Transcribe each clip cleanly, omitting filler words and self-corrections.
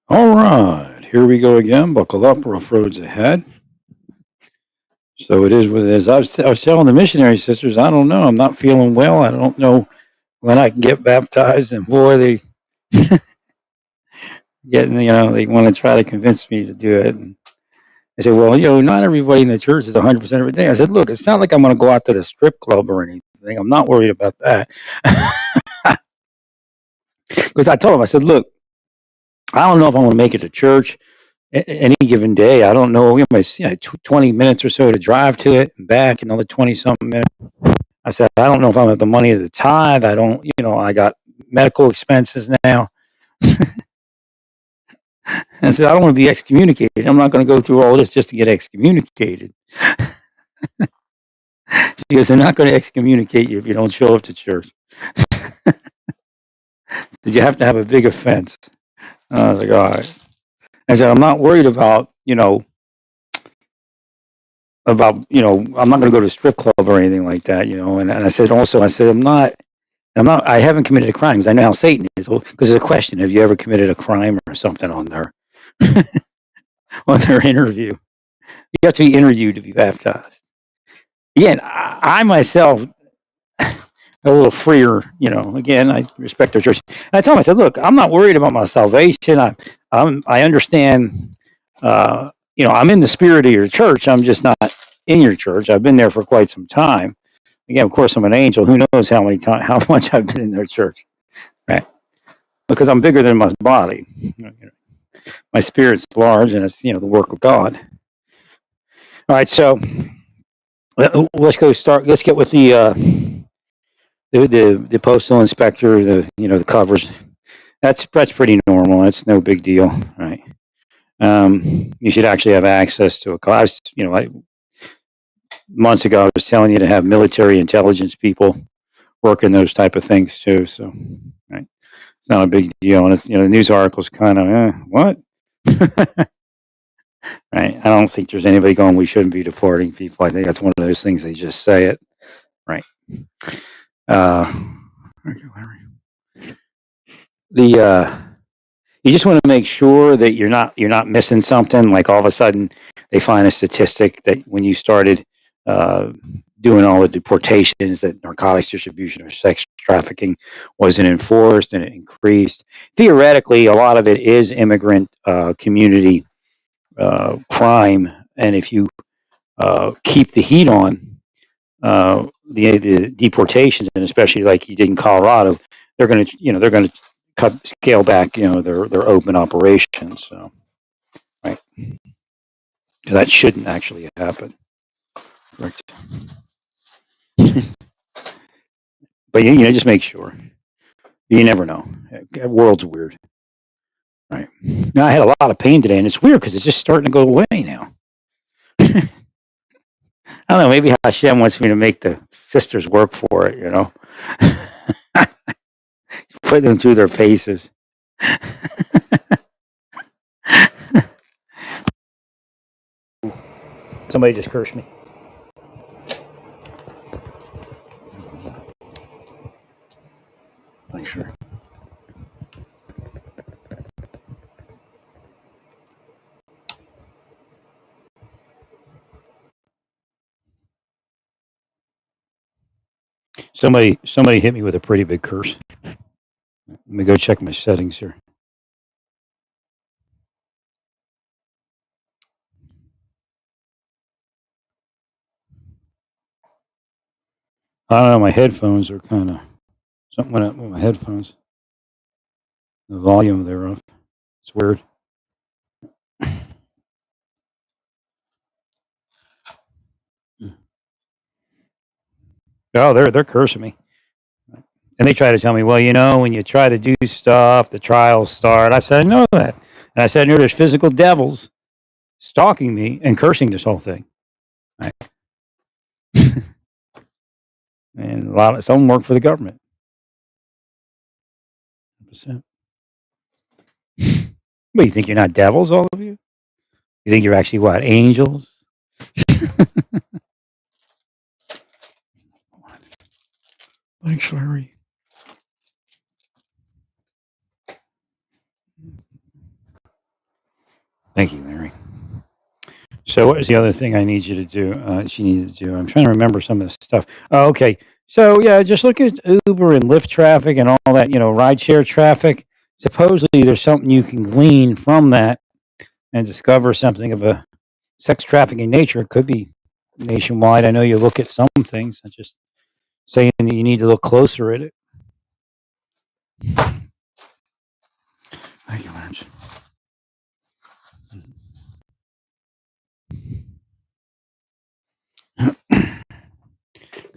All right, here we go again. Buckle up, rough roads ahead. So it is what it is. I was telling the missionary sisters, I don't know. I'm not feeling well. I don't know when I can get baptized. And boy, they they want to try to convince me to do it. And I said, well, not everybody in the church is 100% every day. I said, look, it's not like I'm going to go out to the strip club or anything. I'm not worried about that. Because I told him, I said, look, I don't know if I'm going to make it to church any given day. I don't know. We have 20 minutes or so to drive to it and back, another 20 something minutes. I said, I don't know if I'm at the money of the tithe. I don't, I got medical expenses now. I said, I don't want to be excommunicated. I'm not going to go through all this just to get excommunicated. Because they're not going to excommunicate you if you don't show up to church. You have to have a big offense. I was like, all right. I said, I'm not worried about, I'm not going to go to a strip club or anything like that, And I said, also, I haven't committed a crime because I know how Satan is. Because there's a question: have you ever committed a crime or something on their interview? You have to be interviewed to be baptized. Again, I myself a little freer. Again, I respect their church. And I told him, I said, look, I'm not worried about my salvation. I understand. I'm in the spirit of your church. I'm just not in your church. I've been there for quite some time. Again, of course, I'm an angel. Who knows how much I've been in their church, right? Because I'm bigger than my body. My spirit's large, and it's the work of God. All right, so let's go start. Let's get with the postal inspector. The covers. That's pretty normal. That's no big deal, right? You should actually have access to a car. Months ago, I was telling you to have military intelligence people working those type of things too. So, right, it's not a big deal. And it's the news articles kind of what. Right. I don't think there's anybody going, we shouldn't be deporting people. I think that's one of those things they just say it. Right. Uh, the you just want to make sure that you're not missing something. Like all of a sudden they find a statistic that when you started uh, doing all the deportations, that narcotics distribution or sex trafficking wasn't enforced and it increased. Theoretically, a lot of it is immigrant community crime, and if you keep the heat on the deportations, and especially like you did in Colorado, they're going to scale back their open operations. So right, that shouldn't actually happen. Correct. But just make sure. You never know. The world's weird. Right. Now I had a lot of pain today, and it's weird because it's just starting to go away now. I don't know. Maybe Hashem wants me to make the sisters work for it. Put them through their faces. Somebody just cursed me. Make sure. Somebody hit me with a pretty big curse. Let me go check my settings here. I don't know. My headphones are kind of something went up with my headphones. The volume thereof. It's weird. Oh, they're cursing me, and they try to tell me, well, when you try to do stuff, the trials start. I said, I know that, and I said, there's physical devils stalking me and cursing this whole thing. Right? And some of them work for the government. 100%. What, you think you're not devils, all of you? You think you're actually what, angels? Thanks, Larry. Thank you, Larry. So what was the other thing I need you to do? She needed to do. I'm trying to remember some of the stuff. Oh, okay. So yeah, just look at Uber and Lyft traffic and all that. Rideshare traffic. Supposedly, there's something you can glean from that and discover something of a sex trafficking nature. It could be nationwide. I know you look at some things. I'm just saying that you need to look closer at it. Thank you, Lance.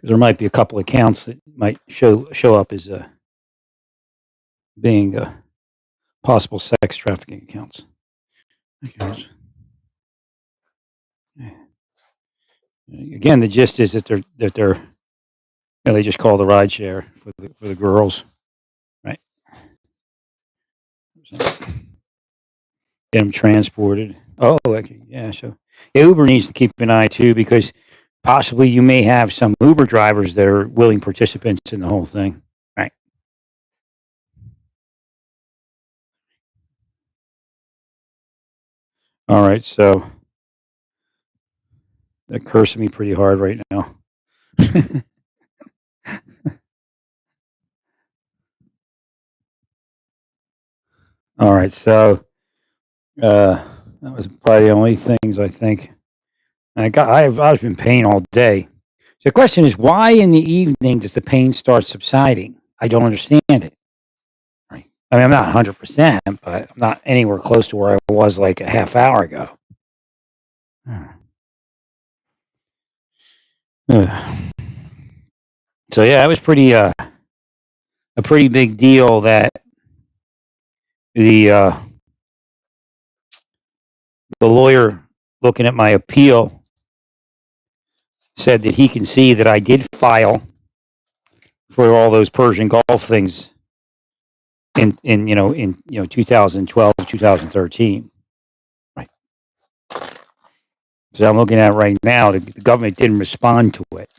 There might be a couple accounts that might show up as being possible sex trafficking accounts. Okay. Again, the gist is that they just call the ride share for the girls, right? So, get them transported. Oh, okay, yeah. So Uber needs to keep an eye too, because possibly you may have some Uber drivers that are willing participants in the whole thing, right? All right, so they're cursing me pretty hard right now. All right, so that was probably the only things I think. I've been pain all day. So the question is, why in the evening does the pain start subsiding? I don't understand it. Right. I mean, I'm not 100%, but I'm not anywhere close to where I was like a half hour ago. So yeah, it was a pretty big deal that the uh, the lawyer looking at my appeal said that he can see that I did file for all those Persian Gulf things in 2012, 2013. Right. So I'm looking at right now. The government didn't respond to it.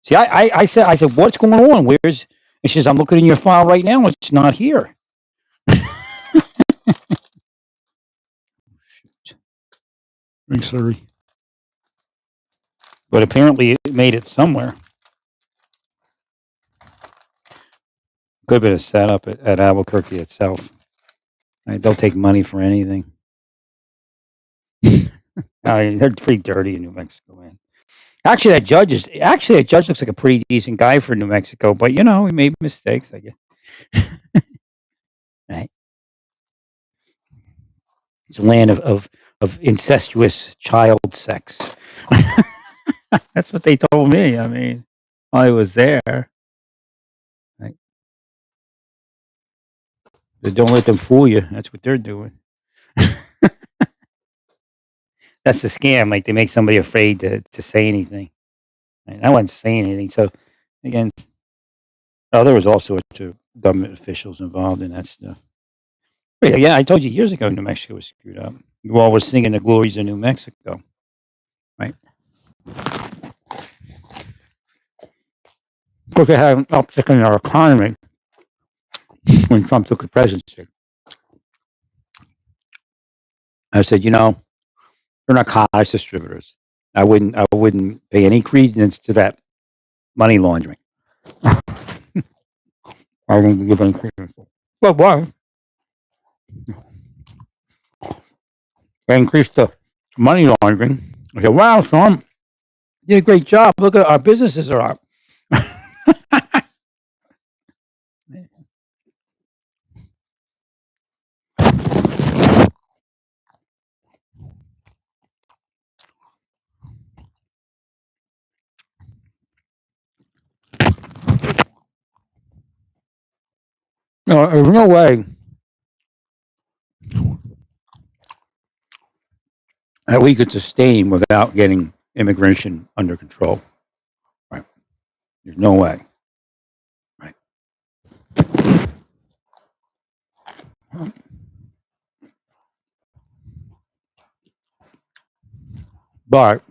See, I said, what's going on? Where's? And she says, I'm looking in your file right now. It's not here. Thanks, Larry. But apparently, it made it somewhere. Could have been a setup at Albuquerque itself. Right, they'll take money for anything. They're pretty dirty in New Mexico, man. Actually, that judge looks like a pretty decent guy for New Mexico, but he made mistakes, I guess. Right? It's a land of incestuous child sex. That's what they told me. I mean, I was there. Right? But don't let them fool you. That's what they're doing. That's the scam. Like they make somebody afraid to say anything. Right? I wasn't saying anything. So again, there was all sorts of government officials involved in that stuff. But yeah, I told you years ago, New Mexico was screwed up. You all was singing the glories of New Mexico, right? Of course, they had an uptick in our economy when Trump took the presidency. I said, they're narcotics distributors. I wouldn't pay any credence to that money laundering. I wouldn't give any credence. Well, why? They increased the money laundering. I said, wow, Trump, you did a great job. Look at our businesses are up. No, there's no way that we could sustain without getting immigration under control. Right? There's no way. Right? But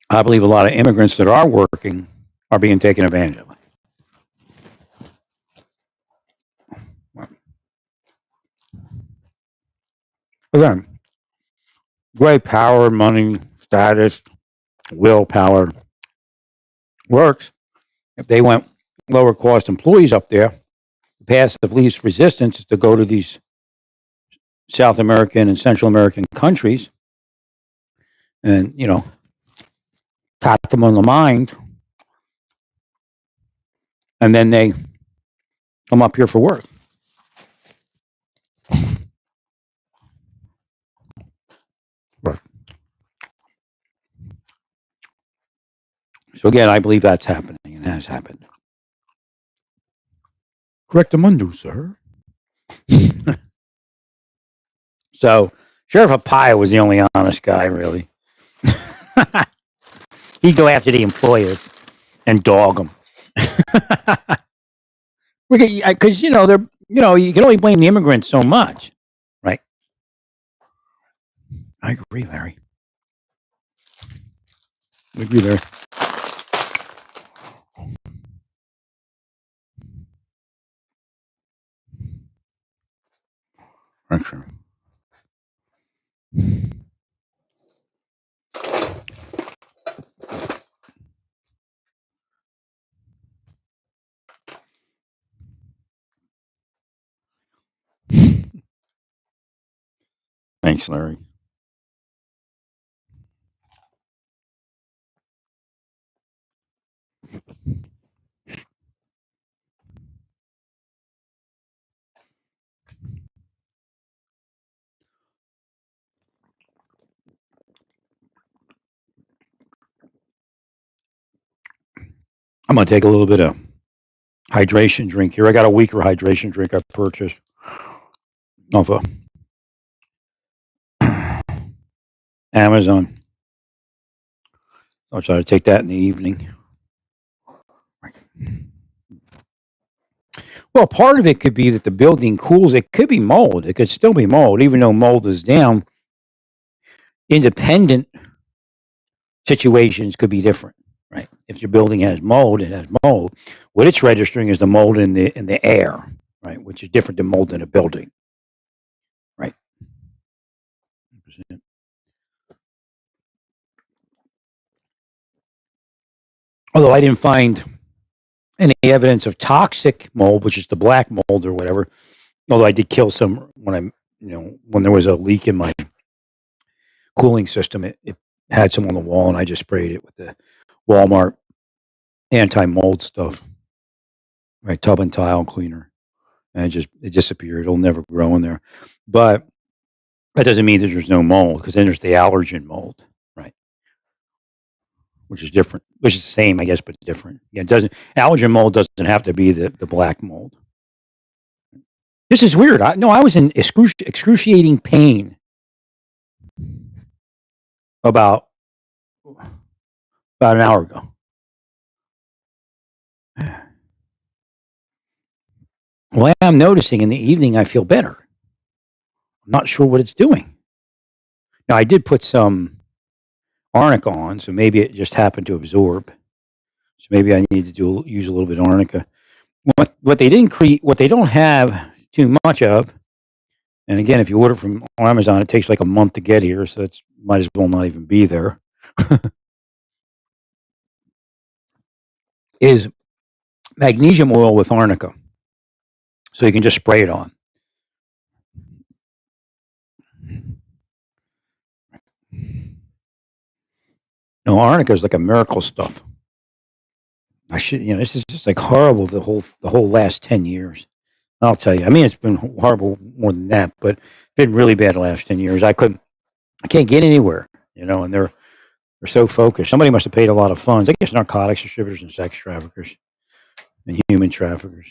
I believe a lot of immigrants that are working are being taken advantage of. Again, great power, money, status, willpower works. If they went lower cost employees up there, the path of least resistance is to go to these South American and Central American countries and, pat them on the mind, and then they come up here for work. Right. So again, I believe that's happening and has happened. Correctamundo, sir. So Sheriff Apaya was the only honest guy, really. He'd go after the employers and dog them. Because they're you can only blame the immigrants so much, right? I agree, Larry. I agree, Larry. That's true. Thanks, Larry. I'm gonna take a little bit of hydration drink here. I got a weaker hydration drink I purchased off of Amazon. I'll try to take that in the evening. Well, part of it could be that the building cools. It could be mold. It could still be mold, even though mold is down. Independent situations could be different, right? If your building has mold, it has mold. What it's registering is the mold in the air, right? Which is different than mold in a building, right? Although I didn't find any evidence of toxic mold, which is the black mold or whatever. Although I did kill some when there was a leak in my cooling system, it had some on the wall, and I just sprayed it with the Walmart anti-mold stuff, right? Tub and tile cleaner, and it disappeared. It'll never grow in there, but that doesn't mean that there's no mold because then there's the allergen mold, right? Which is different, which is the same, I guess, but different. Yeah, it doesn't allergen mold doesn't have to be the black mold. This is weird. I was in excruciating pain about an hour ago. Well, I'm noticing in the evening I feel better. I'm not sure what it's doing. Now I did put some arnica on, so maybe it just happened to absorb. So maybe I need to use a little bit of arnica. What they didn't create, what they don't have too much of, and again, if you order from Amazon, it takes like a month to get here, so it's might as well not even be there. Is magnesium oil with arnica, so you can just spray it on. No, arnica is like a miracle stuff. I should, this is just like horrible the whole last 10 years. I'll tell you. I mean, it's been horrible more than that, but it's been really bad the last 10 years. I can't get anywhere, and they're so focused. Somebody must have paid a lot of funds. I guess narcotics distributors and sex traffickers and human traffickers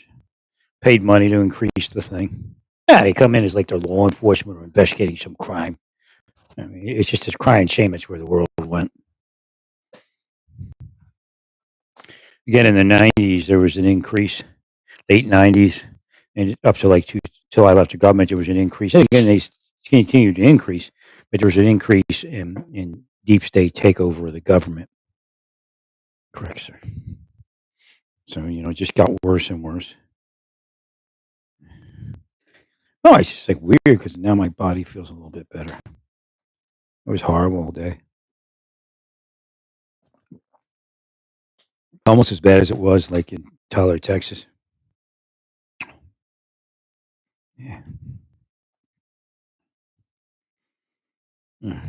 paid money to increase the thing. Yeah, they come in as like they're law enforcement or investigating some crime. I mean, it's just a crying shame. That's where the world went. Again, in the '90s, there was an increase. Late '90s, and up to like till I left the government, there was an increase. And again, they continued to increase, but there was an increase in deep state takeover of the government. Correct, sir. So it just got worse and worse. Oh, it's just like weird because now my body feels a little bit better. It was horrible all day. Almost as bad as it was like in Tyler, Texas. Yeah. Mm.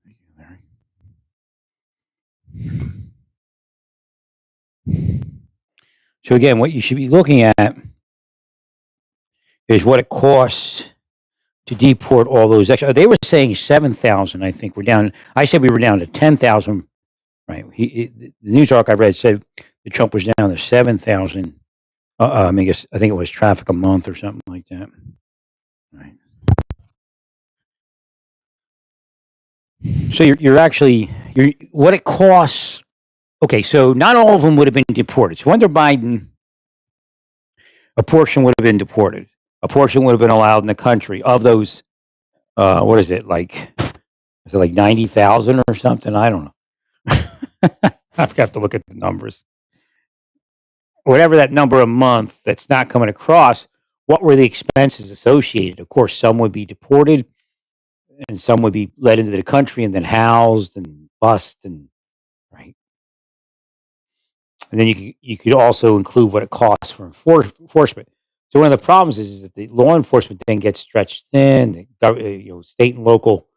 Thank you, Larry. So again, what you should be looking at is what it costs to deport all those extra. They were saying 7,000. I think we're down. I said we were down to 10,000. Right. The news archive I read said that Trump was down to 7,000. I think it was traffic a month or something like that. Right. So you're actually you're what it costs. Okay, so not all of them would have been deported. So under Biden, a portion would have been deported. A portion would have been allowed in the country. Of those, what is it like? Is it like 90,000 or something? I don't know. I've got to look at the numbers. Whatever that number a month that's not coming across. What were the expenses associated? Of course, some would be deported, and some would be let into the country and then housed and bused and right. And then you could also include what it costs for enforcement. So one of the problems is that the law enforcement then gets stretched thin. State and local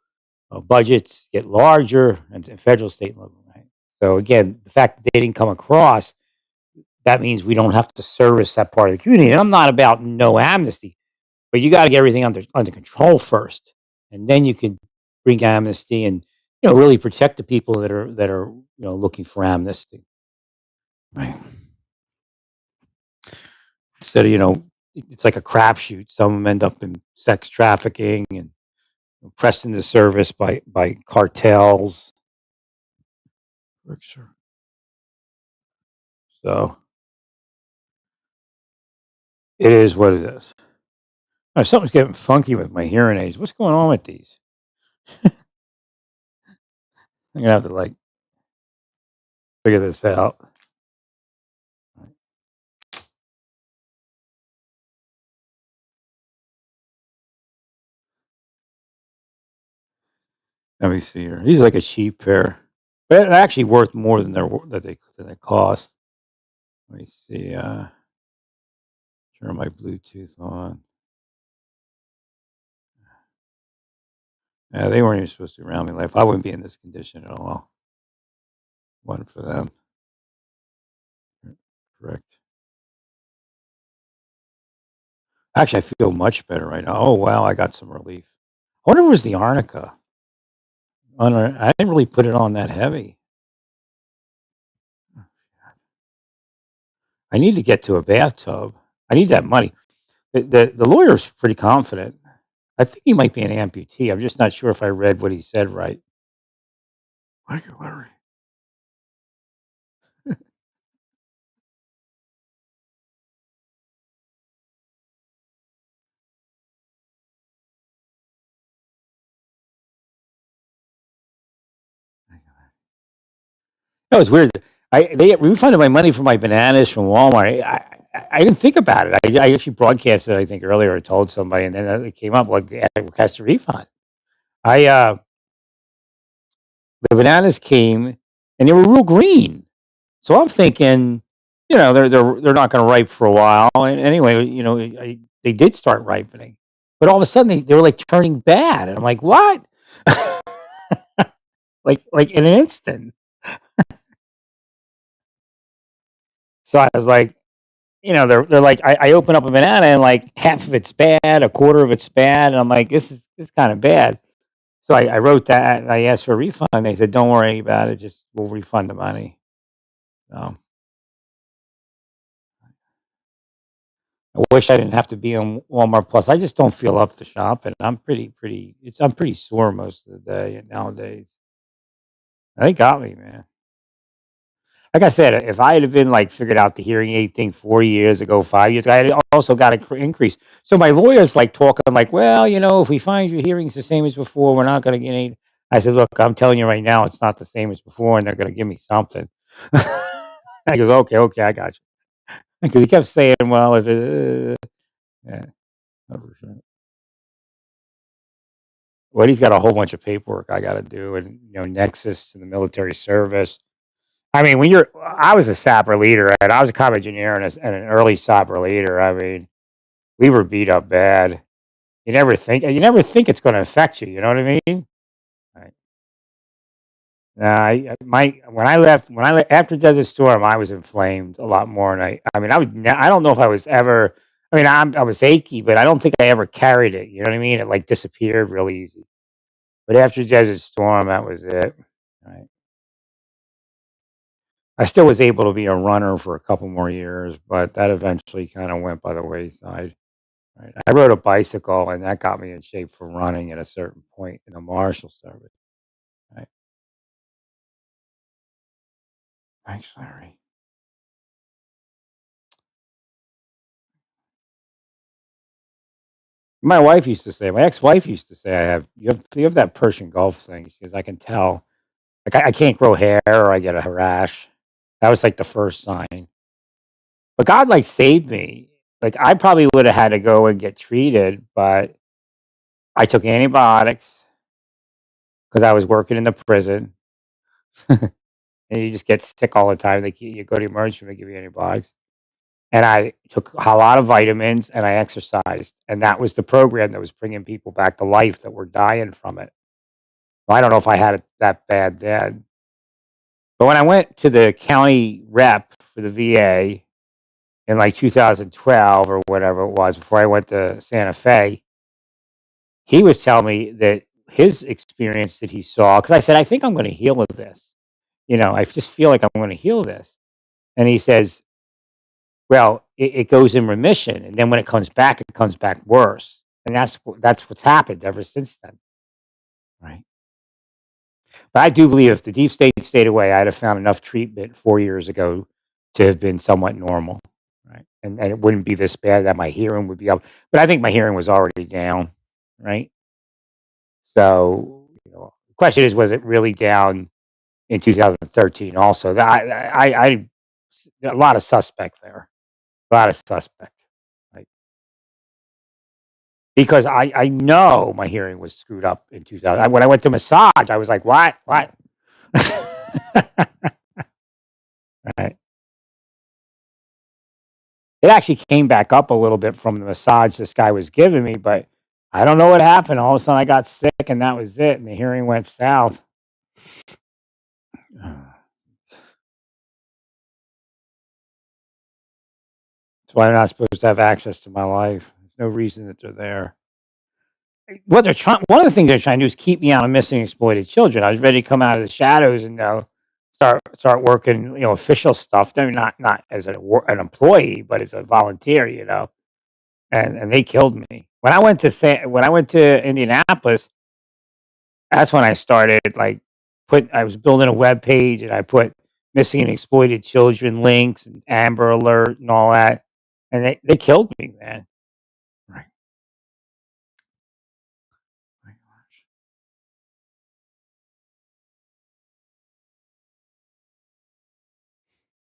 budgets get larger, and federal, state, and local. Right. So again, the fact that they didn't come across, that means we don't have to service that part of the community. And I'm not about no amnesty, but you got to get everything under control first, and then you can bring amnesty and really protect the people that are looking for amnesty. Right. Instead of it's like a crapshoot. Some of them end up in sex trafficking and pressed into service by cartels. Sure. So it is what it is. Oh, something's getting funky with my hearing aids. What's going on with these? I'm gonna have to figure this out. Let me see here. These are like a cheap pair, but they're actually worth more than they cost. Let me see. Turn my Bluetooth on. Yeah, they weren't even supposed to be around me. Like, I wouldn't be in this condition at all. One for them. Correct. Actually, I feel much better right now. Oh wow, I got some relief. I wonder if it was the arnica. I didn't really put it on that heavy. I need to get to a bathtub. I need that money. The lawyer's pretty confident. I think he might be an amputee. I'm just not sure if I read what he said right. Thank you, Larry. No, it's weird. They refunded my money for my bananas from Walmart. I didn't think about it. I actually broadcasted it, I think earlier. I told somebody, and then it came up like request a refund. I The bananas came, and they were real green. So I'm thinking, they're not going to ripe for a while. And anyway, they did start ripening, but all of a sudden they were like turning bad, and I'm like, what? like in an instant. So I was like, they're like, I open up a banana and like half of it's bad, a quarter of it's bad, and I'm like, this is kind of bad. So I wrote that and I asked for a refund. They said, don't worry about it, just we'll refund the money. So I wish I didn't have to be on Walmart Plus. I just don't feel up to shopping. I'm pretty sore most of the day nowadays. They got me, man. Like I said, if I had have been like figured out the hearing aid thing 4 years ago, 5 years ago, I had also got an increase. So my lawyer's like talking like, well, if we find your hearing's the same as before, we're not going to get any. I said, look, I'm telling you right now, it's not the same as before, and they're going to give me something. I goes, okay, I got you. because he kept saying, "Well, if it," yeah, 100%. Well, he's got a whole bunch of paperwork I got to do, and nexus to the military service. I mean, I was a sapper leader, and I was a comm engineer and an early sapper leader. I mean, we were beat up bad. You never think it's going to affect you. You know what I mean? Right. My when I left after Desert Storm, I was inflamed a lot more, and I mean, I don't know if I was ever. I mean, I was achy, but I don't think I ever carried it. You know what I mean? It like disappeared really easy. But after Desert Storm, that was it. Right. I still was able to be a runner for a couple more years, but that eventually kind of went by the wayside. Right. I rode a bicycle, and that got me in shape for running at a certain point in the Marshal Service. Right. Thanks, Larry. My ex-wife used to say, you have that Persian Gulf thing. She goes, I can tell. Like I can't grow hair or I get a rash. That was like the first sign. But God like saved me. Like I probably would have had to go and get treated, but I took antibiotics because I was working in the prison. And you just get sick all the time. You go to the emergency room, they give you antibiotics. And I took a lot of vitamins and I exercised. And that was the program that was bringing people back to life that were dying from it. Well, I don't know if I had it that bad then. But when I went to the county rep for the VA in like 2012 or whatever it was, before I went to Santa Fe, he was telling me that his experience that he saw, because I said, I think I'm going to heal of this. I just feel like I'm going to heal this. And he says, well, it goes in remission. And then when it comes back worse. And that's what's happened ever since then. Right. But I do believe if the deep state stayed away, I'd have found enough treatment 4 years ago to have been somewhat normal, right? And it wouldn't be this bad that my hearing would be up, but I think my hearing was already down, right? So, the question is, was it really down in 2013 also? That I a lot of suspect there, a lot of suspect, right? Because I know my hearing was screwed up in 2000. When I went to massage, I was like, "What? What?" Right. It actually came back up a little bit from the massage this guy was giving me, but I don't know what happened. All of a sudden, I got sick, and that was it, and the hearing went south. That's why they're not supposed to have access to my life. There's no reason that they're there. One of the things they're trying to do is keep me out of missing exploited children. I was ready to come out of the shadows and start working, official stuff. I mean, not as an employee, but as a volunteer, and they killed me when I went to Indianapolis. That's when I started, like, I was building a web page, and I put missing and exploited children links and Amber Alert and all that, and they killed me, man. Right, right.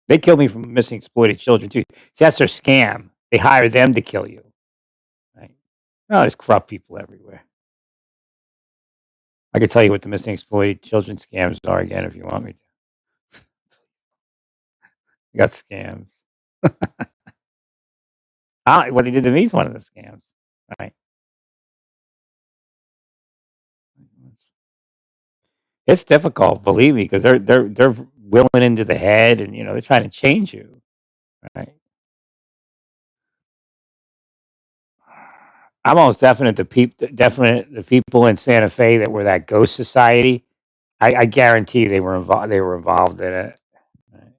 They killed me from missing exploited children too. See, that's their scam. They hire them to kill you, right? Oh, there's corrupt people everywhere. I could tell you what the missing exploited children scams are again if you want me to. You got scams. What they did to me is one of the scams, right? It's difficult, believe me, because they're willing into the head, and they're trying to change you, right? I'm almost definite the people in Santa Fe that were that ghost society. I guarantee they were involved. They were involved in it. Right.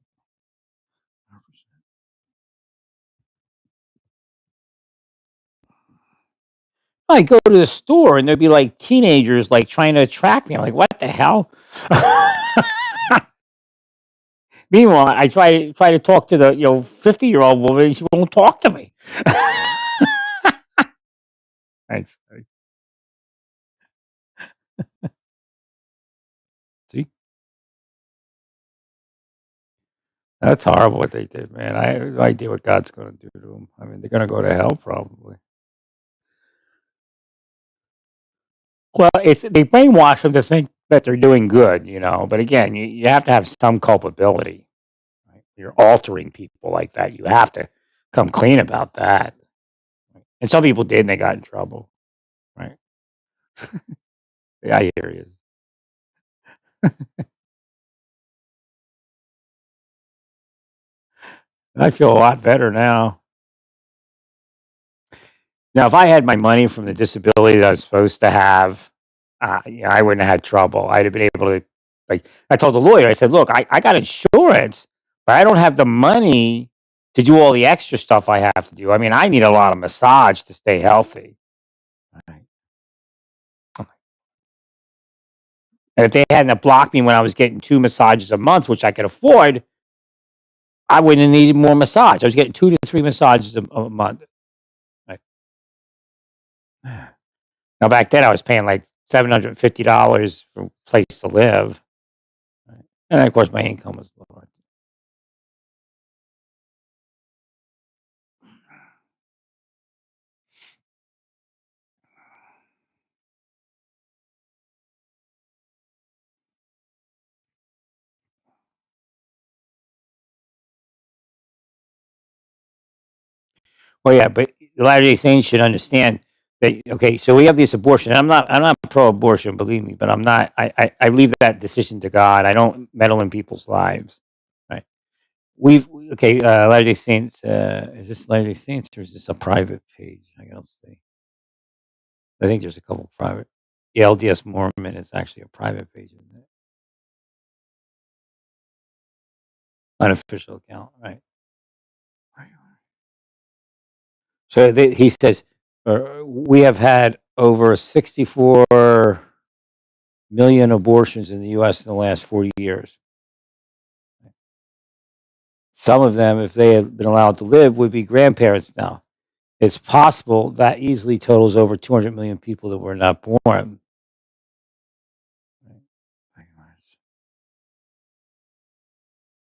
I go to the store and there'd be like teenagers like trying to attract me. I'm like, what the hell? Meanwhile, I try to talk to the 50-year-old woman, and she won't talk to me. Thanks. See, That's horrible what they did, man. I have no idea what God's gonna do to them. I mean, they're gonna go to hell probably. Well, it's they brainwash them to think that they're doing good, but again, you have to have some culpability, right? You're altering people like that, you have to come clean about that, right? And some people did, and they got in trouble, right? Yeah, I hear you. I feel a lot better now. Now, if I had my money from the disability that I was supposed to have, I wouldn't have had trouble. I'd have been able to, like, I told the lawyer, I said, "Look, I got insurance, but I don't have the money to do all the extra stuff I have to do. I mean, I need a lot of massage to stay healthy." Right. And if they hadn't have blocked me when I was getting 2 massages a month, which I could afford, I wouldn't have needed more massage. I was getting 2 to 3 massages a month. Right. Now back then, I was paying like $750 for a place to live, right, and of course, my income was lower. Well, yeah, but the Latter-day Saints should understand that, okay, so we have this abortion, and I'm not pro-abortion, believe me, but I'm not I leave that decision to God. I don't meddle in people's lives, right? Okay, Latter-day Saints, is this Latter-day Saints or is this a private page? I gotta see. I think there's a couple private. Yeah, LDS Mormon is actually a private page, isn't it? Unofficial account, right? Right. So he says, we have had over 64 million abortions in the U.S. in the last 40 years. Some of them, if they had been allowed to live, would be grandparents now. It's possible that easily totals over 200 million people that were not born.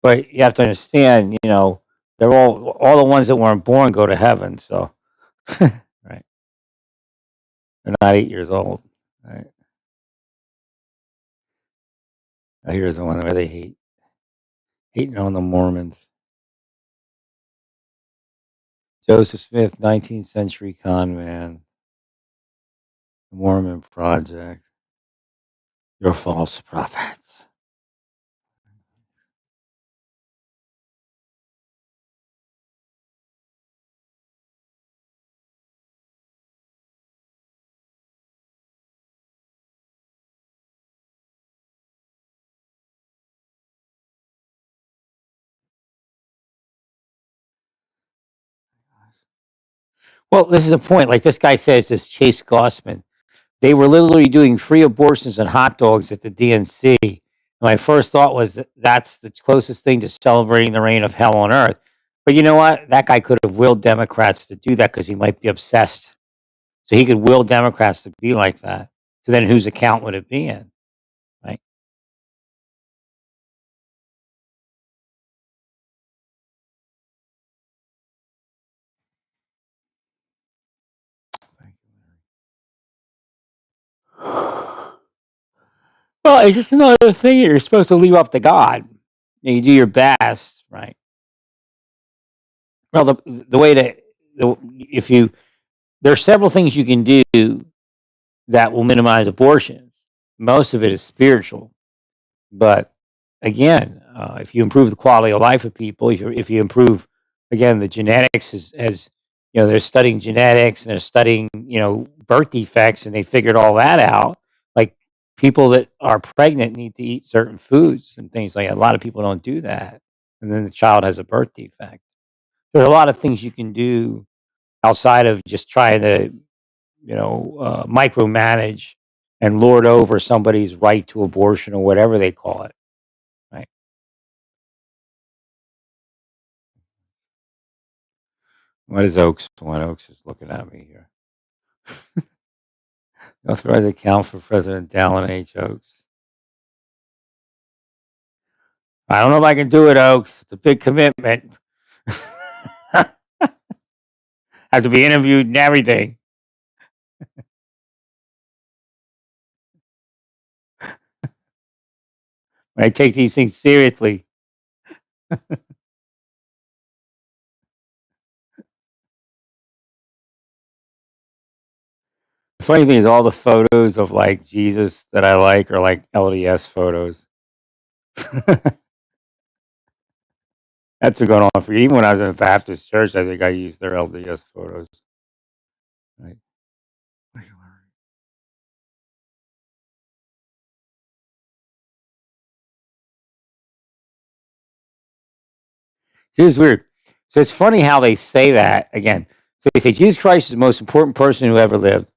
But you have to understand, they're all the ones that weren't born go to heaven. So, right, they're not 8 years old. Right. Here's the one where they hating on the Mormons. Joseph Smith, 19th century con man, the Mormon Project. You're false prophets. Well, this is a point. Like this guy says, this Chase Gossman. They were literally doing free abortions and hot dogs at the DNC. My first thought was that that's the closest thing to celebrating the reign of hell on earth. But you know what? That guy could have willed Democrats to do that because he might be obsessed. So he could will Democrats to be like that. So then whose account would it be in? Right? Well, it's just another thing you're supposed to leave up to God. You do your best, right? Well, the way that if you there are several things you can do that will minimize abortions. Most of it is spiritual, but again, if you improve the quality of life of people, if you improve again the genetics, as they're studying genetics and they're studying birth defects, and they figured all that out. Like people that are pregnant need to eat certain foods and things like that. A lot of people don't do that, and then the child has a birth defect. There's a lot of things you can do outside of just trying to micromanage and lord over somebody's right to abortion or whatever they call it, right? What is Oaks? What Oaks is looking at me here. Authorized account for President Dallin H. Oaks. I don't know if I can do it, Oaks. It's a big commitment. Have to be interviewed and everything. I take these things seriously. The funny thing is all the photos of, like, Jesus that I like are, like, LDS photos. That's been going on for even when I was in a Baptist church, I think I used their LDS photos. Right. Here's weird. So it's funny how they say that again. So they say Jesus Christ is the most important person who ever lived.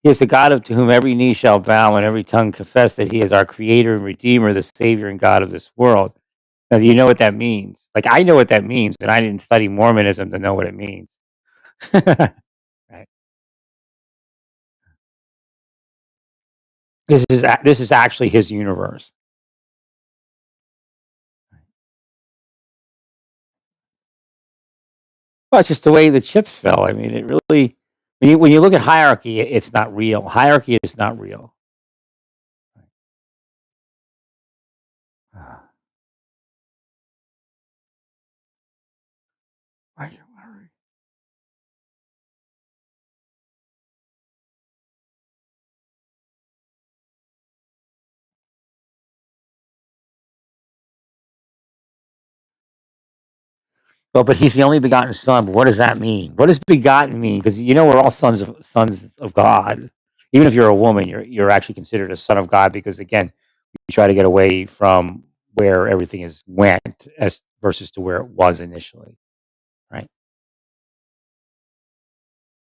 He is the God of to whom every knee shall bow and every tongue confess that he is our creator and redeemer, the savior and God of this world. Now, do you know what that means? Like, I know what that means, but I didn't study Mormonism to know what it means. Right. This is actually his universe. Well, it's just the way the chips fell. I mean, it really when you look at hierarchy, it's not real. Hierarchy is not real. Ah, why you worry? Well, but he's the only begotten son. But what does that mean? What does begotten mean? Because you know we're all sons of God. Even if you're a woman, you're actually considered a son of God because again, you try to get away from where everything is went as versus to where it was initially, right?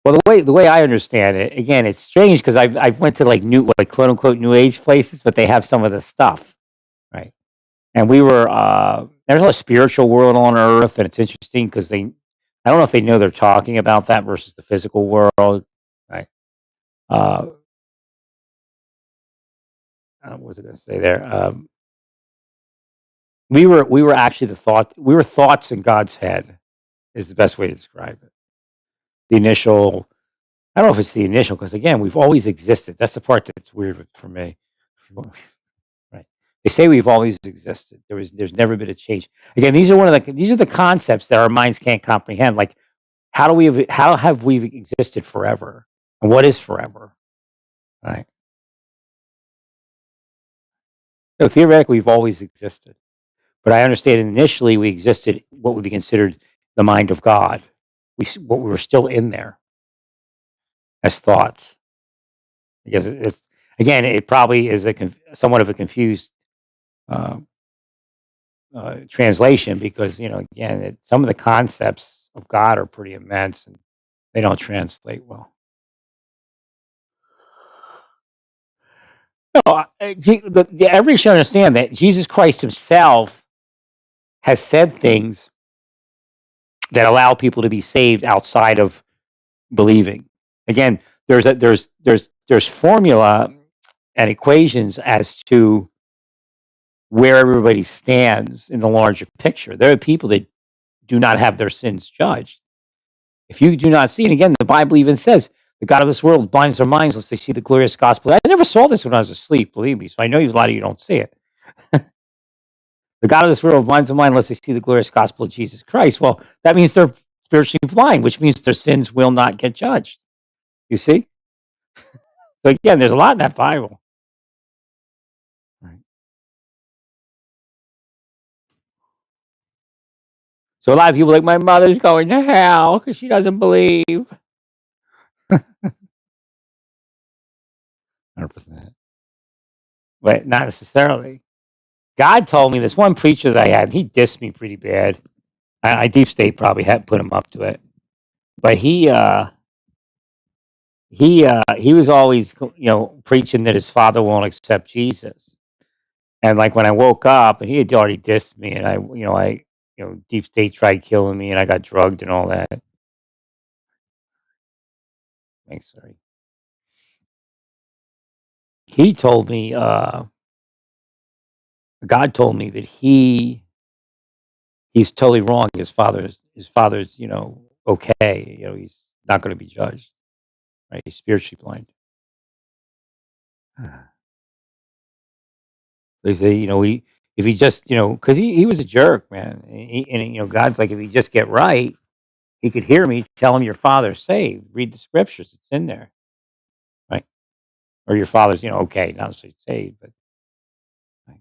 Well, the way I understand it, again, it's strange because I've went to like new like quote unquote new age places, but they have some of the stuff, right? And we were there's a spiritual world on Earth, and it's interesting because they I don't know if they know they're talking about that versus the physical world, right? Uh, what was I going to say there? We were actually we were thoughts in God's head is the best way to describe it. The initial I don't know if it's the initial because again we've always existed. That's the part that's weird for me. Right. They say we've always existed. There's never been a change. Again, these are the concepts that our minds can't comprehend. Like how have we existed forever? And what is forever? Right. So theoretically we've always existed. But I understand initially we existed what would be considered the mind of God. What we were still in there as thoughts. I guess it's again, it probably is somewhat of a confused uh, translation because again some of the concepts of God are pretty immense and they don't translate well. No, everybody should understand that Jesus Christ Himself has said things that allow people to be saved outside of believing. Again, there's formula and equations as to where everybody stands in the larger picture. There are people that do not have their sins judged. If you do not see, and again, the Bible even says, the God of this world blinds their minds lest they see the glorious gospel. I never saw this when I was asleep, believe me. So I know a lot of you don't see it. The God of this world blinds their mind lest they see the glorious gospel of Jesus Christ. Well, that means they're spiritually blind, which means their sins will not get judged. You see? So again, there's a lot in that Bible. Right. So a lot of people are like, my mother's going to hell because she doesn't believe. 100%. But not necessarily. God told me this one preacher that I had, he dissed me pretty bad. I deep state probably had put him up to it. But he was always preaching that his father won't accept Jesus. And like when I woke up, and he had already dissed me, and deep state tried killing me, and I got drugged and all that. Thanks, sorry. He told me God told me that he's totally wrong. His father's, okay. He's not gonna be judged, right? He's spiritually blind. They say, he if he just, because he was a jerk, man. And God's like, if he just get right, he could hear me tell him your father's saved. Read the scriptures; it's in there, right? Or your father's, okay, not necessarily saved, but right.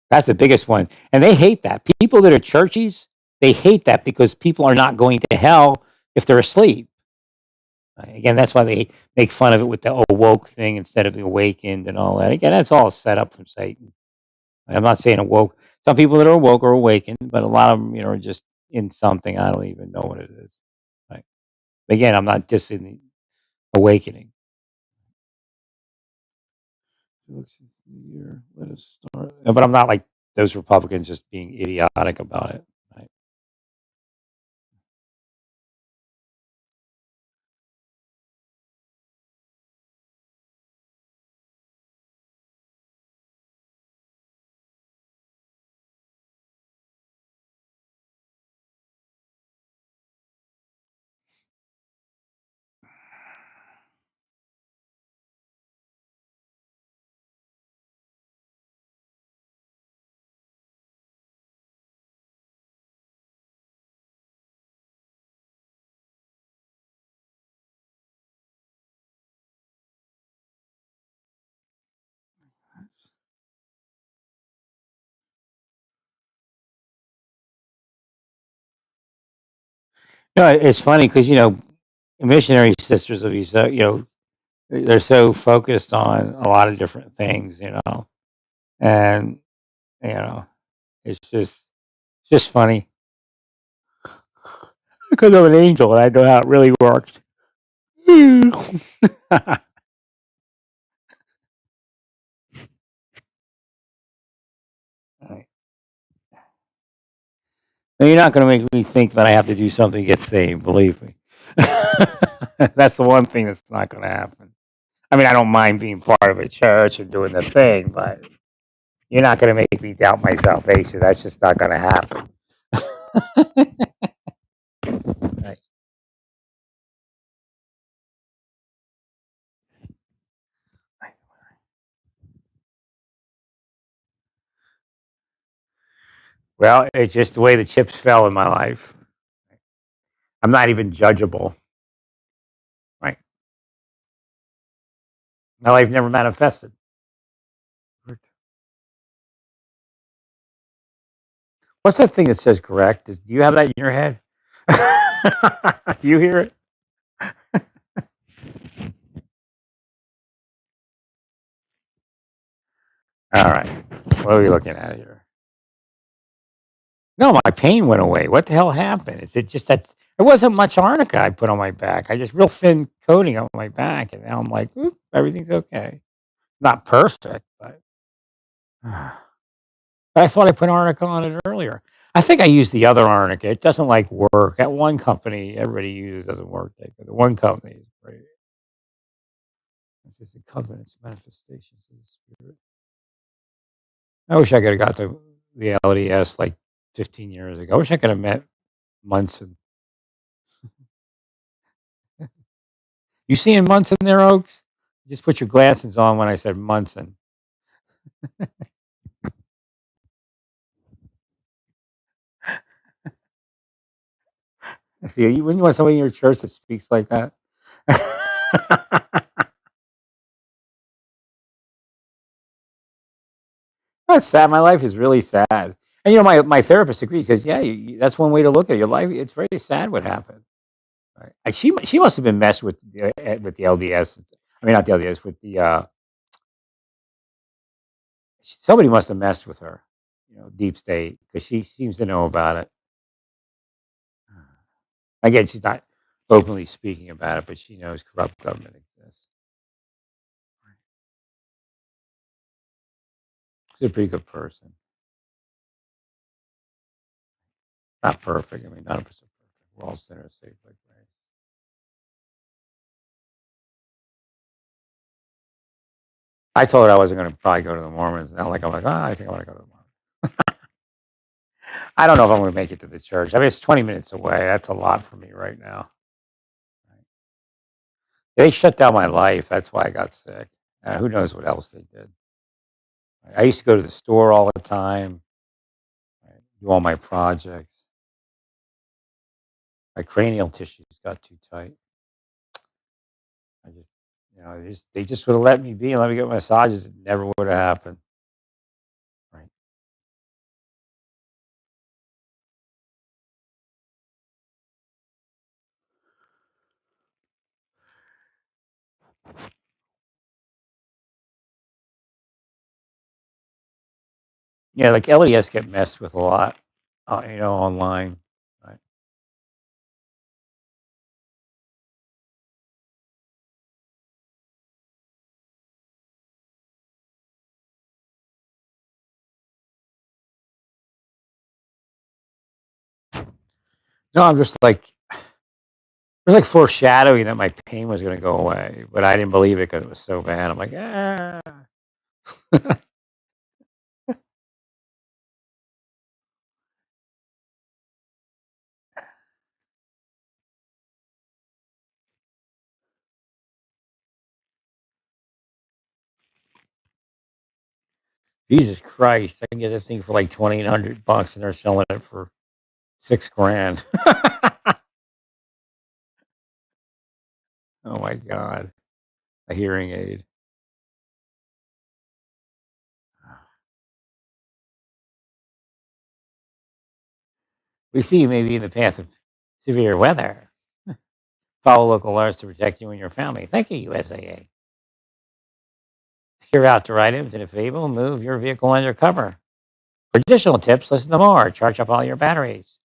That's the biggest one, and they hate that. People that are churchies, they hate that because people are not going to hell if they're asleep. Again, that's why they make fun of it with the awoke thing instead of the awakened and all that. Again, that's all set up from Satan. I'm not saying awoke. Some people that are awoke are awakened, but a lot of them, are just in something. I don't even know what it is. Right. Again, I'm not dissing the awakening. Let us start. No, but I'm not like those Republicans just being idiotic about it. Right. No, it's funny because missionary sisters will be so they're so focused on a lot of different things, and you know it's just funny because I'm an angel and I know how it really works. Right. Now, you're not going to make me think that I have to do something to get saved. Believe me, that's the one thing that's not going to happen. I mean, I don't mind being part of a church and doing the thing, but you're not going to make me doubt my salvation. That's just not going to happen. Right. Well, it's just the way the chips fell in my life. I'm not even judgeable. Right. My life never manifested. What's that thing that says correct? Do you have that in your head? Do you hear it? All right. What are we looking at here? No, my pain went away. What the hell happened? Is it just that there wasn't much arnica I put on my back? I just real thin coating on my back, and now I'm like, "Oop, everything's okay." Not perfect, but but I thought I put arnica on it earlier. I think I used the other arnica. It doesn't like work. That one company everybody uses doesn't work. The one company is great. It's just the covenants, manifestations of the spirit. I wish I could have got the LDS like 15 years ago. I wish I could have met Munson. You seeing Munson there, Oaks? Just put your glasses on when I said Munson. See, when you want somebody in your church that speaks like that. That's sad. My life is really sad. And my therapist agrees because yeah, that's one way to look at it. Your life, it's very sad what happened. Right? She must have been messed with the LDS. I mean, not the LDS, with the somebody must have messed with her. Deep state because she seems to know about it. Again, she's not openly speaking about it, but she knows corrupt government exists. She's a pretty good person. Not perfect. I mean, none of us are perfect. We're all sinners saved by grace. I told her I wasn't going to probably go to the Mormons. Now, like I'm like, I think I want to go to the Mormons. I don't know if I'm gonna make it to the church. I mean, it's 20 minutes away. That's a lot for me right now. They shut down my life. That's why I got sick. Who knows what else they did. I used to go to the store all the time, do all my projects. My cranial tissues got too tight. I just, they just would have let me be and let me get massages. It never would have happened. Right. Yeah, like LES get messed with a lot, online. Right. No, I'm just like it was like foreshadowing that my pain was going to go away, but I didn't believe it because it was so bad. I'm like, ah. Jesus Christ! I can get this thing for like $2,800, and they're selling it for 6 grand. Oh my god, a hearing aid. We see you may be in the path of severe weather. Follow local alerts to protect you and your family. Thank you, USAA. Secure outdoor items, and if able, move your vehicle undercover. For additional tips, listen to more. Charge up all your batteries.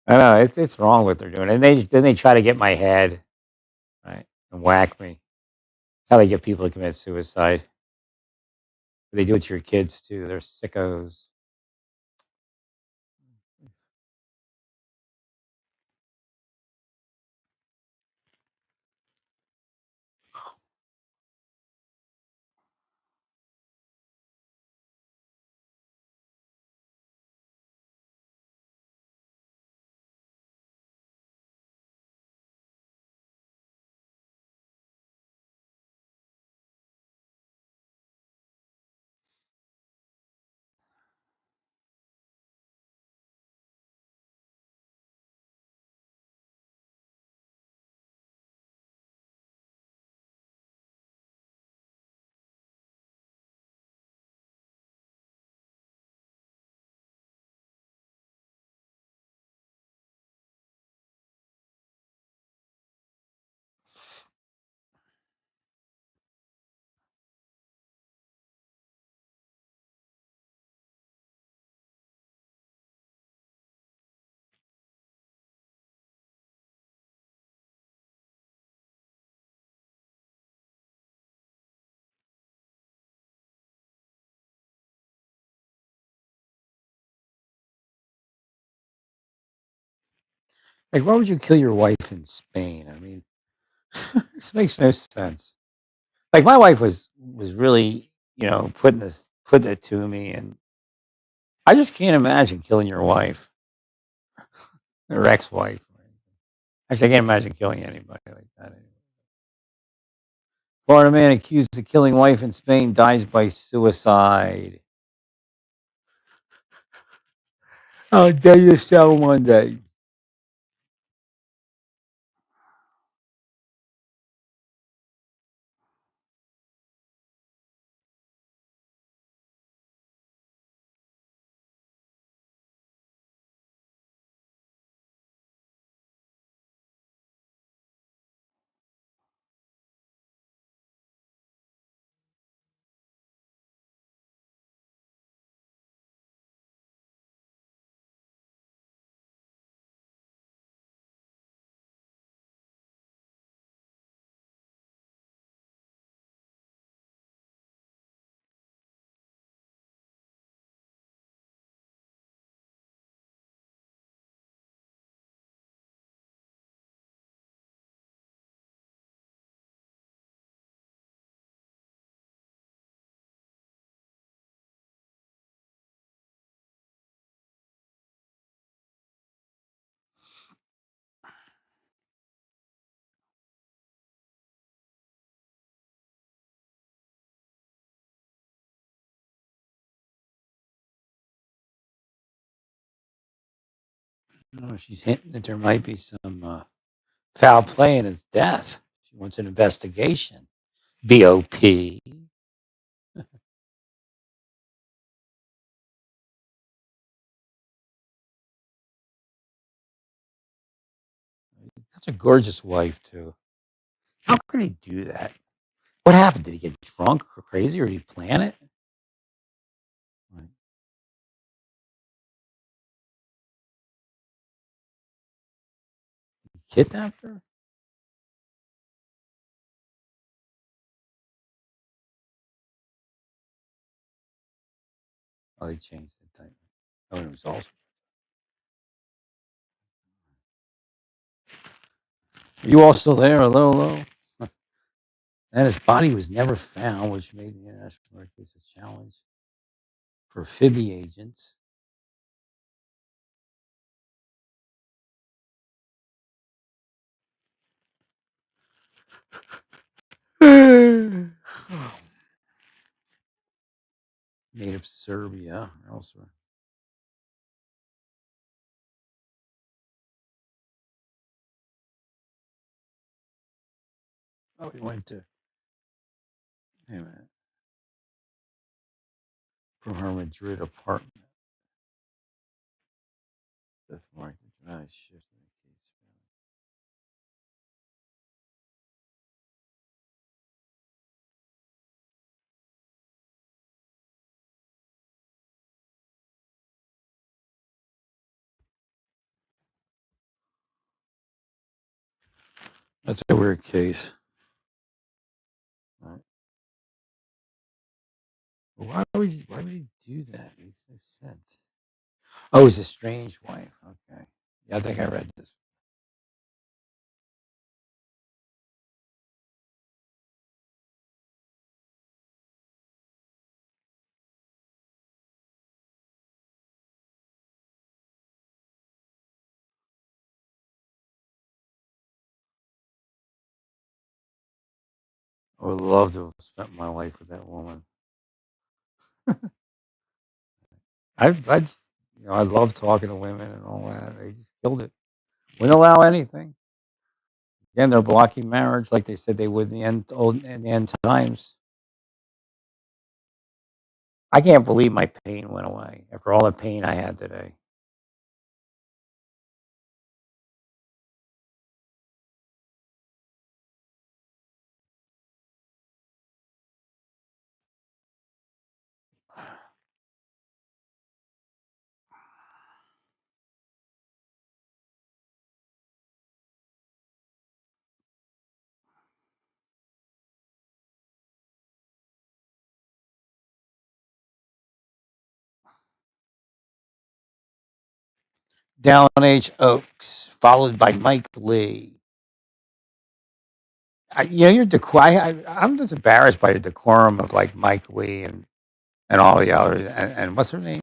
I know it's wrong what they're doing, and they try to get my head right and whack me. How they get people to commit suicide. They do it to your kids too. They're sickos. Like, why would you kill your wife in Spain? I mean, this makes no sense. Like, my wife was really, putting it to me, and I just can't imagine killing your wife or ex-wife. Actually, I can't imagine killing anybody like that. Florida man accused of killing wife in Spain dies by suicide. I'll tell you so one day. Oh, she's hinting that there might be some foul play in his death. She wants an investigation. BOP. That's a gorgeous wife, too. How could he do that? What happened? Did he get drunk or crazy, or did he plan it? Like, he kidnapped her? Oh, they changed the title. Oh, and it was also. Are you all still there? Hello, hello. And his body was never found, which made the international murder case a challenge for Phoebe agents. Native Serbia or elsewhere. Oh, he went to, wait a minute, from her Madrid apartment. Fifth Market Drive, shift in the case. That's a weird case. Right. Why would he do that? It makes no sense. Oh, he's a strange wife. Okay. Yeah, I think I read this. I would love to have spent my life with that woman. I'd, I love talking to women and all that. They just killed it. Wouldn't allow anything. Again, they're blocking marriage like they said they would in the end times. I can't believe my pain went away after all the pain I had today. Dallin H. Oaks, followed by Mike Lee. I'm just embarrassed by the decorum of like Mike Lee and all the others. And what's her name?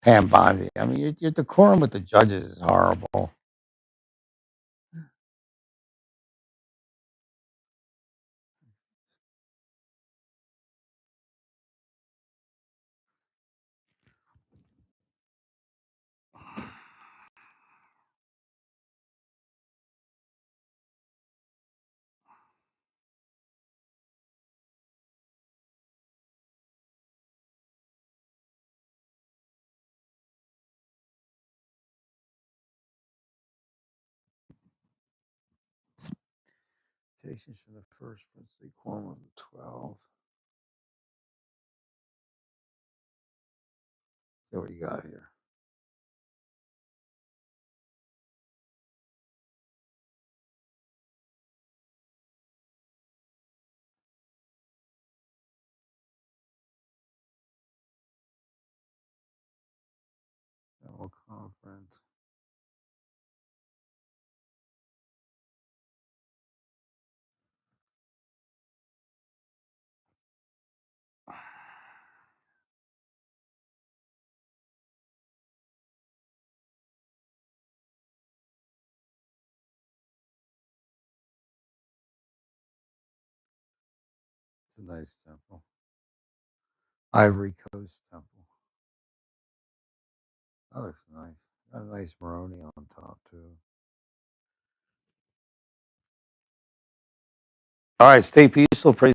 Pam Bondi. I mean, your decorum with the judges is horrible. Citations from the first Wednesday quorum of the 12. See what you got here. General conference. It's a nice temple. Ivory Coast Temple. That looks nice. A nice Maroni on top too. All right, stay peaceful. Praise